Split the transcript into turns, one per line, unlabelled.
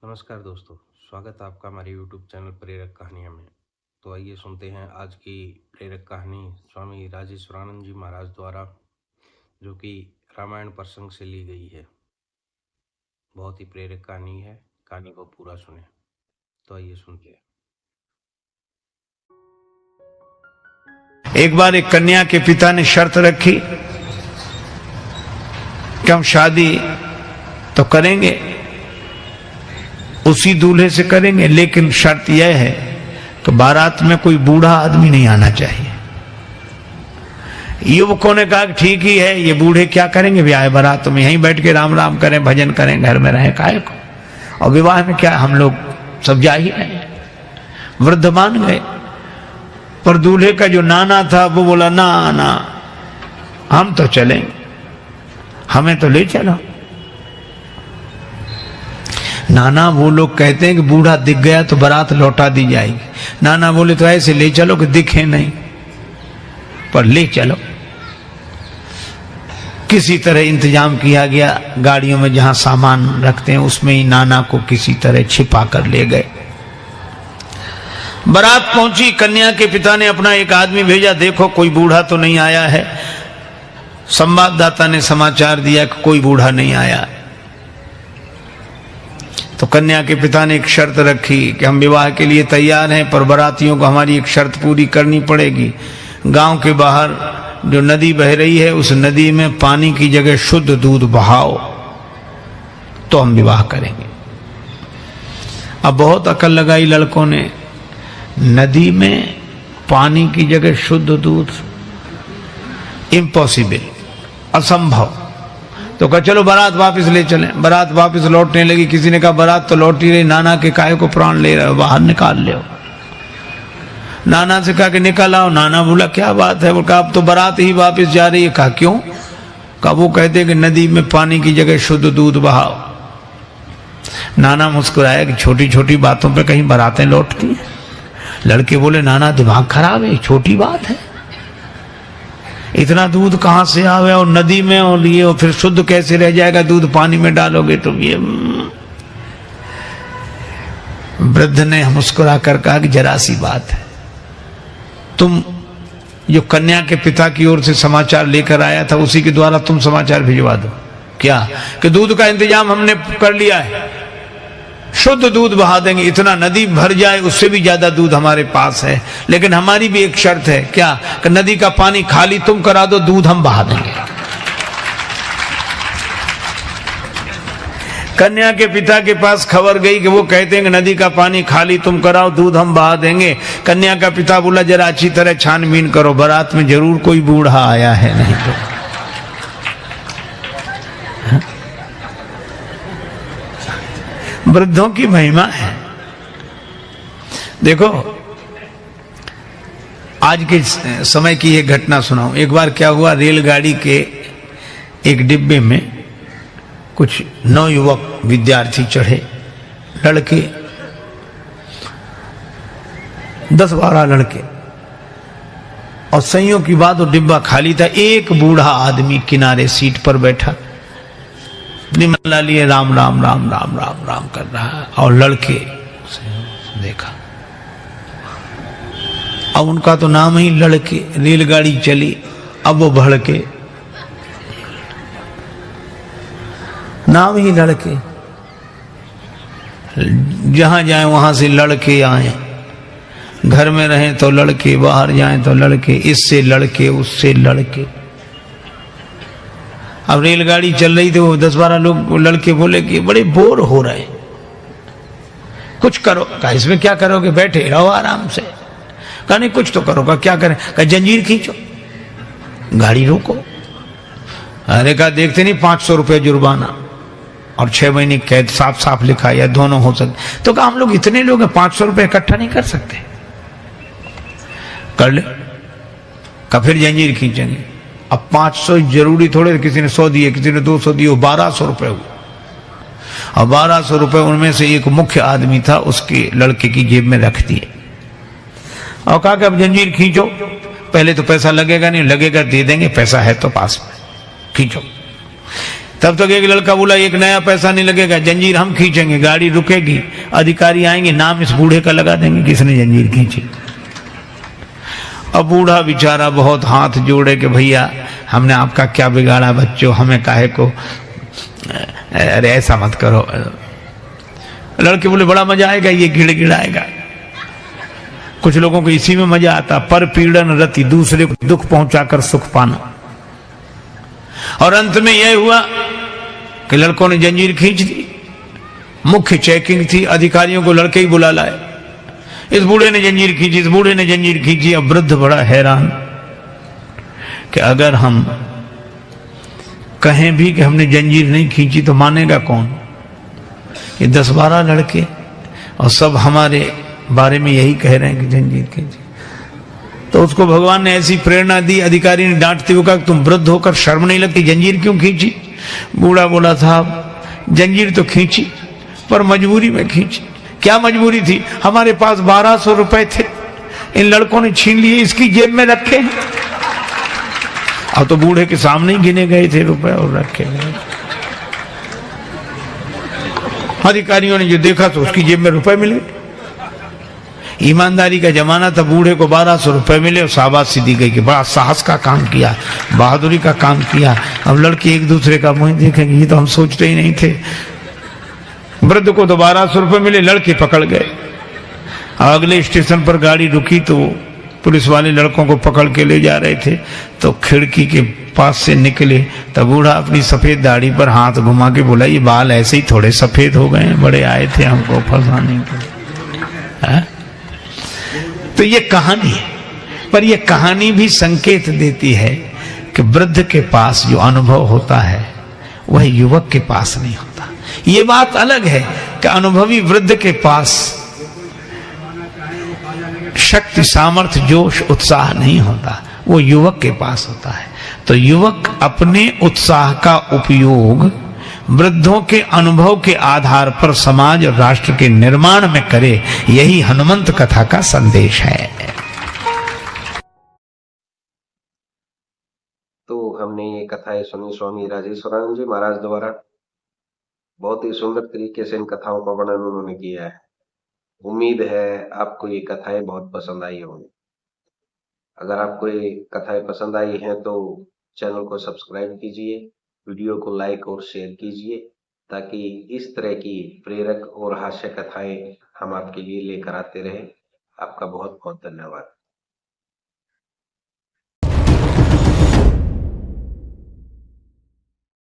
नमस्कार दोस्तों, स्वागत है आपका हमारे YouTube चैनल प्रेरक कहानियाँ में। तो आइए सुनते हैं आज की प्रेरक कहानी स्वामी राजेश्वरानंद जी महाराज द्वारा, जो कि रामायण प्रसंग से ली गई है। बहुत ही प्रेरक कहानी है, कहानी को पूरा सुने। तो आइए सुनते हैं।
एक बार एक कन्या के पिता ने शर्त रखी कि हम शादी तो करेंगे, उसी दूल्हे से करेंगे, लेकिन शर्त यह है कि बारात में कोई बूढ़ा आदमी नहीं आना चाहिए। युवकों ने कहा कि ठीक ही है, ये बूढ़े क्या करेंगे ब्याह बारात में, यहीं बैठ के राम राम करें, भजन करें, घर में रहें काहे को, और विवाह में क्या हम लोग सब जा ही रहे। वृद्ध मान गए, पर दूल्हे का जो नाना था वो बोला ना ना, हम तो चलेंगे, हमें तो ले चलो। नाना वो लोग कहते हैं कि बूढ़ा दिख गया तो बारात लौटा दी जाएगी। नाना बोले तो ऐसे ले चलो कि दिखे नहीं, पर ले चलो। किसी तरह इंतजाम किया गया, गाड़ियों में जहां सामान रखते हैं उसमें ही नाना को किसी तरह छिपा कर ले गए। बारात पहुंची, कन्या के पिता ने अपना एक आदमी भेजा, देखो कोई बूढ़ा तो नहीं आया है। संवाददाता ने समाचार दिया कि कोई बूढ़ा नहीं आया। तो कन्या के पिता ने एक शर्त रखी कि हम विवाह के लिए तैयार हैं, पर बारातियों को हमारी एक शर्त पूरी करनी पड़ेगी। गांव के बाहर जो नदी बह रही है, उस नदी में पानी की जगह शुद्ध दूध बहाओ, तो हम विवाह करेंगे। अब बहुत अकल लगाई लड़कों ने, नदी में पानी की जगह शुद्ध दूध, इम्पॉसिबल, असंभव। तो कहा चलो बारात वापस ले चलें। बारात वापस लौटने लगी। किसी ने कहा बारात तो लौटी रही, नाना के काहे को प्राण ले रहे हो, बाहर निकाल ले। नाना से कहा कि निकल आओ। नाना बोला क्या बात है, वो कहा अब तो बारात ही वापस जा रही है। कहा क्यों? कहा वो कहते कि नदी में पानी की जगह शुद्ध दूध बहाओ। नाना मुस्कुराया कि छोटी छोटी बातों पर कहीं बारातें लौटती हैं। लड़के बोले नाना दिमाग खराब है, छोटी बात है, इतना दूध कहां से आवे, और नदी में, और ये और फिर शुद्ध कैसे रह जाएगा, दूध पानी में डालोगे तो ये। वृद्ध ने मुस्कुरा कर कहा कि जरा सी बात है, तुम जो कन्या के पिता की ओर से समाचार लेकर आया था उसी के द्वारा तुम समाचार भिजवा दो। क्या? कि दूध का इंतजाम हमने कर लिया है, शुद्ध दूध बहा देंगे, इतना नदी भर जाए उससे भी ज्यादा दूध हमारे पास है, लेकिन हमारी भी एक शर्त है। क्या? कि नदी का पानी खाली तुम करा दो, दूध हम बहा देंगे। कन्या के पिता के पास खबर गई कि वो कहते हैं कि नदी का पानी खाली तुम कराओ, दूध हम बहा देंगे। कन्या का पिता बोला जरा अच्छी तरह छानबीन करो, बारात में जरूर कोई बूढ़ा आया है, नहीं तो। वृद्धों की महिमा है। देखो आज के समय की एक घटना सुनाऊं। एक बार क्या हुआ, रेलगाड़ी के एक डिब्बे में कुछ नवयुवक विद्यार्थी चढ़े, लड़के 10-12 लड़के, और संयोग की बात वो डिब्बा खाली था। एक बूढ़ा आदमी किनारे सीट पर बैठा अपनी माला लिए राम राम राम राम राम राम कर रहा है, और लड़के देखा। अब उनका तो नाम ही लड़के। रेलगाड़ी चली, अब वो भड़के, नाम ही लड़के, जहां जाए वहां से लड़के आए। घर में रहें तो लड़के, बाहर जाएं तो लड़के, इससे लड़के उससे लड़के। अब रेलगाड़ी चल रही थी, वो 10-12 लोग लड़के बोले कि बड़े बोर हो रहे, कुछ करो। कहा इसमें क्या करोगे, बैठे रहो आराम से। कहा नहीं कुछ तो करो। कहा क्या करें? कहा जंजीर खींचो, गाड़ी रोको। अरे कहा देखते नहीं 500 रुपये जुर्माना और 6 महीने कैद, साफ साफ लिखा, या दोनों हो सकते। तो कहा हम लोग इतने लोग हैं, 500 रुपये इकट्ठा नहीं कर सकते। कर ले। कहा फिर जंजीर खींचेंगे। अब 500 जरूरी थोड़े, किसी ने 100 दिए, किसी ने 200 दिए, 1200 रुपए हुए। और 1200 रुपए उनमें से एक मुख्य आदमी था, उसके लड़के की जेब में रख दिए और कहा कि अब जंजीर खींचो। पहले तो पैसा लगेगा नहीं, लगेगा दे देंगे, पैसा है तो पास में, खींचो। तब तक एक लड़का बोला एक नया पैसा नहीं लगेगा, जंजीर हम खींचेंगे, गाड़ी रुकेगी, अधिकारी आएंगे, नाम इस बूढ़े का लगा देंगे किसने जंजीर खींची। अब बूढ़ा बेचारा बहुत हाथ जोड़े कि भैया हमने आपका क्या बिगाड़ा बच्चों, हमें काहे को, अरे ऐसा मत करो। लड़के बोले बड़ा मजा आएगा, ये गिड़गिड़ाएगा। कुछ लोगों को इसी में मजा आता, पर पीड़न रति, दूसरे को दुख पहुंचाकर सुख पाना। और अंत में यह हुआ कि लड़कों ने जंजीर खींच दी, मुख्य चेकिंग थी, अधिकारियों को लड़के ही बुला लाए। इस बूढ़े ने जंजीर खींची, इस बूढ़े ने जंजीर खींची। अब वृद्ध बड़ा हैरान कि अगर हम कहें भी कि हमने जंजीर नहीं खींची तो मानेगा कौन? ये 10-12 लड़के और सब हमारे बारे में यही कह रहे हैं कि जंजीर खींची। तो उसको भगवान ने ऐसी प्रेरणा दी, अधिकारी ने डांटते हुए कहा तुम वृद्ध होकर शर्म नहीं लगती, जंजीर क्यों खींची? बूढ़ा बोला साहब जंजीर तो खींची पर मजबूरी में खींची। क्या मजबूरी थी? हमारे पास 1200 रुपए थे, इन लड़कों ने छीन लिए, इसकी जेब में रखे। अब तो बूढ़े के सामने ही गिने गए थे रुपए और रखे गए। अधिकारियों ने जो देखा तो उसकी जेब में रुपए मिल गए। ईमानदारी का जमाना था, बूढ़े को 1200 रुपए मिले और शाबाशी दी गई कि बड़ा साहस का काम किया, बहादुरी का काम किया। अब लड़के एक दूसरे का मुंह देखेंगे, ये तो हम सोचते ही नहीं थे। वृद्ध को तो 1200 रुपए मिले, लड़के पकड़ गए। अगले स्टेशन पर गाड़ी रुकी तो पुलिस वाले लड़कों को पकड़ के ले जा रहे थे, तो खिड़की के पास से निकले तब बूढ़ा अपनी सफेद दाढ़ी पर हाथ घुमा के बोला ये बाल ऐसे ही थोड़े सफेद हो गए, बड़े आए थे हमको फंसाने के लिए। तो ये कहानी है, पर ये कहानी भी संकेत देती है कि वृद्ध के पास जो अनुभव होता है वह युवक के पास नहीं होता। ये बात अलग है कि अनुभवी वृद्ध के पास शक्ति, सामर्थ्य, जोश, उत्साह नहीं होता, वो युवक के पास होता है। तो युवक अपने उत्साह का उपयोग वृद्धों के अनुभव के आधार पर समाज और राष्ट्र के निर्माण में करे, यही हनुमंत कथा का संदेश है।
तो हमने ये कथाएं सुनी स्वामी राजेश्वरानंद जी महाराज द्वारा। बहुत ही सुंदर तरीके से इन कथाओं का वर्णन उन्होंने किया है। उम्मीद है आपको ये कथाएं बहुत पसंद आई होंगी। अगर आपको ये कथाएं पसंद आई हैं तो चैनल को सब्सक्राइब कीजिए, वीडियो को लाइक और शेयर कीजिए, ताकि इस तरह की प्रेरक और हास्य कथाएं हम आपके लिए लेकर आते रहें। आपका बहुत बहुत धन्यवाद।